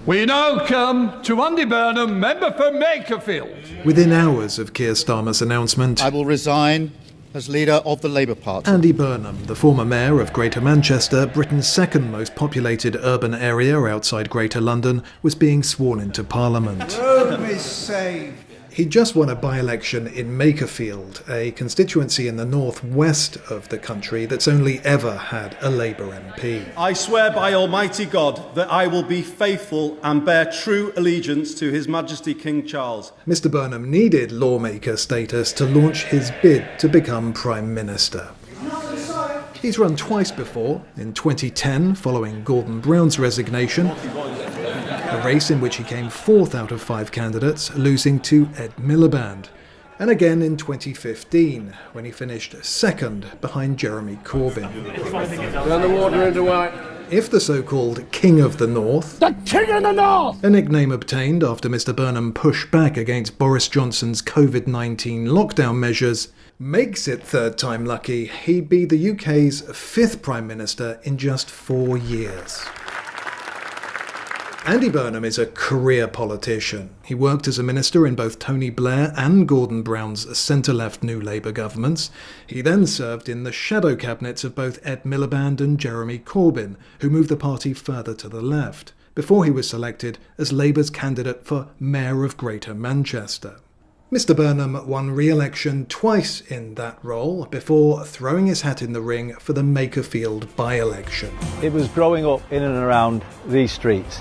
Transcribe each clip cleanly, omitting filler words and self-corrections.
We now come to Andy Burnham, member for Makerfield. Within hours of Keir Starmer's announcement, I will resign as leader of the Labour Party. Andy Burnham, the former mayor of Greater Manchester, Britain's second most populated urban area outside Greater London, was being sworn into Parliament. Rome is saved. He just won a by-election in Makerfield, a constituency in the northwest of the country that's only ever had a Labour MP. I swear by Almighty God that I will be faithful and bear true allegiance to His Majesty King Charles. Mr Burnham needed lawmaker status to launch his bid to become Prime Minister. He's run twice before, in 2010 following Gordon Brown's resignation, a race in which he came fourth out of 5 candidates, losing to Ed Miliband, and again in 2015, when he finished second behind Jeremy Corbyn. Turn the water into white. If the so-called King of the North, The King of the North! a nickname obtained after Mr Burnham pushed back against Boris Johnson's COVID-19 lockdown measures, makes it third time lucky, he'd be the UK's 5th Prime Minister in just 4 years. Andy Burnham is a career politician. He worked as a minister in both Tony Blair and Gordon Brown's centre-left New Labour governments. He then served in the shadow cabinets of both Ed Miliband and Jeremy Corbyn, who moved the party further to the left, before he was selected as Labour's candidate for Mayor of Greater Manchester. Mr Burnham won re-election twice in that role before throwing his hat in the ring for the Makerfield by-election. It was growing up in and around these streets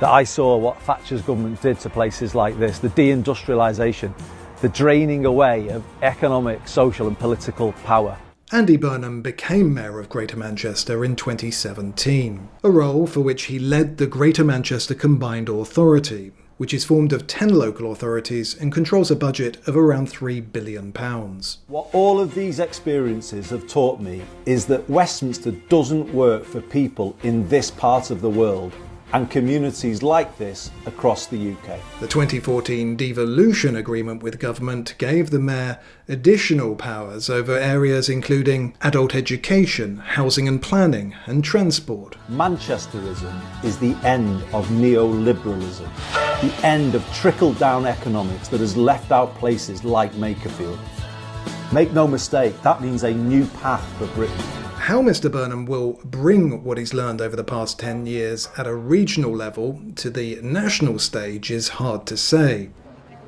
that I saw what Thatcher's government did to places like this, the deindustrialisation, the draining away of economic, social and political power. Andy Burnham became Mayor of Greater Manchester in 2017, a role for which he led the Greater Manchester Combined Authority, which is formed of 10 local authorities and controls a budget of around £3 billion. What all of these experiences have taught me is that Westminster doesn't work for people in this part of the world and communities like this across the UK. The 2014 devolution agreement with government gave the mayor additional powers over areas including adult education, housing and planning, and transport. Manchesterism is the end of neoliberalism, the end of trickle-down economics that has left out places like Makerfield. Make no mistake, that means a new path for Britain. How Mr Burnham will bring what he's learned over the past 10 years at a regional level to the national stage is hard to say.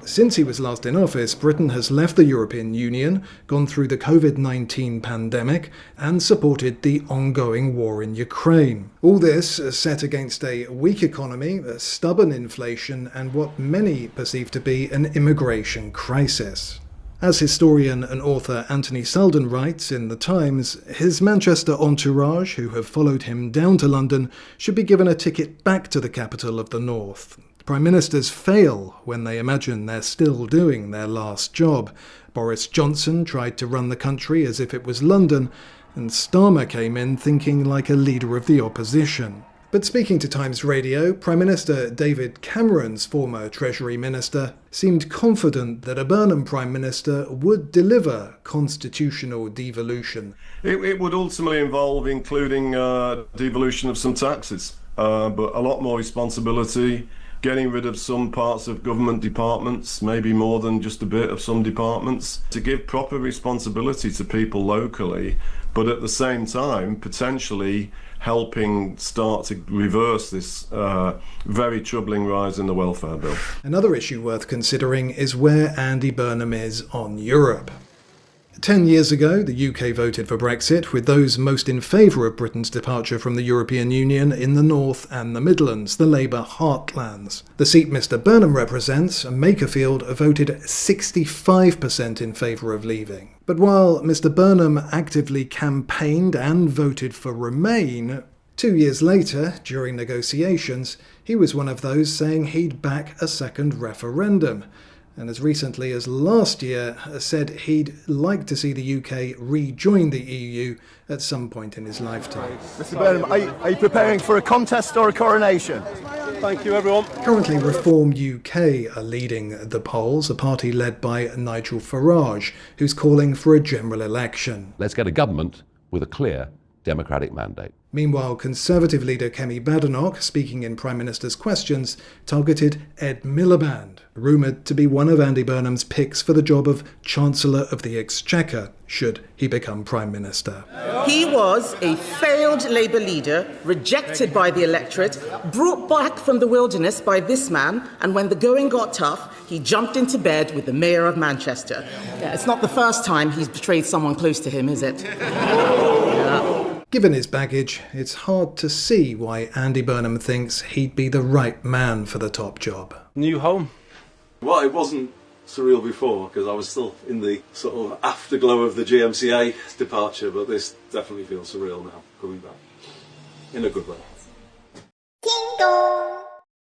Since he was last in office, Britain has left the European Union, gone through the COVID-19 pandemic, and supported the ongoing war in Ukraine. All this set against a weak economy, a stubborn inflation, and what many perceive to be an immigration crisis. As historian and author Anthony Selden writes in The Times, his Manchester entourage, who have followed him down to London, should be given a ticket back to the capital of the North. Prime Ministers fail when they imagine they're still doing their last job. Boris Johnson tried to run the country as if it was London, and Starmer came in thinking like a leader of the opposition. But speaking to Times Radio, Prime Minister David Cameron's former Treasury Minister seemed confident that a Burnham Prime Minister would deliver constitutional devolution. It would ultimately involve including devolution of some taxes, but a lot more responsibility, getting rid of some parts of government departments, maybe more than just a bit of some departments, to give proper responsibility to people locally, but at the same time potentially helping start to reverse this very troubling rise in the welfare bill. Another issue worth considering is where Andy Burnham is on Europe. 10 years ago, the UK voted for Brexit, with those most in favour of Britain's departure from the European Union in the North and the Midlands, the Labour heartlands. The seat Mr Burnham represents, Makerfield, voted 65% in favour of leaving. But while Mr Burnham actively campaigned and voted for Remain, 2 years later, during negotiations, he was one of those saying he'd back a second referendum, and as recently as last year said he'd like to see the UK rejoin the EU at some point in his lifetime. Mr Burnham, are you preparing for a contest or a coronation? Thank you, everyone. Currently, Reform UK are leading the polls, a party led by Nigel Farage, who's calling for a general election. Let's get a government with a clear democratic mandate. Meanwhile, Conservative leader Kemi Badenoch, speaking in Prime Minister's Questions, targeted Ed Miliband, rumoured to be one of Andy Burnham's picks for the job of Chancellor of the Exchequer, should he become Prime Minister. He was a failed Labour leader, rejected by the electorate, brought back from the wilderness by this man, and when the going got tough, he jumped into bed with the Mayor of Manchester. Yeah, it's not the first time he's betrayed someone close to him, is it? Given his baggage, it's hard to see why Andy Burnham thinks he'd be the right man for the top job. New home? Well, it wasn't surreal before, because I was still in the sort of afterglow of the GMCA departure, but this definitely feels surreal now, coming back. In a good way. Ding dong!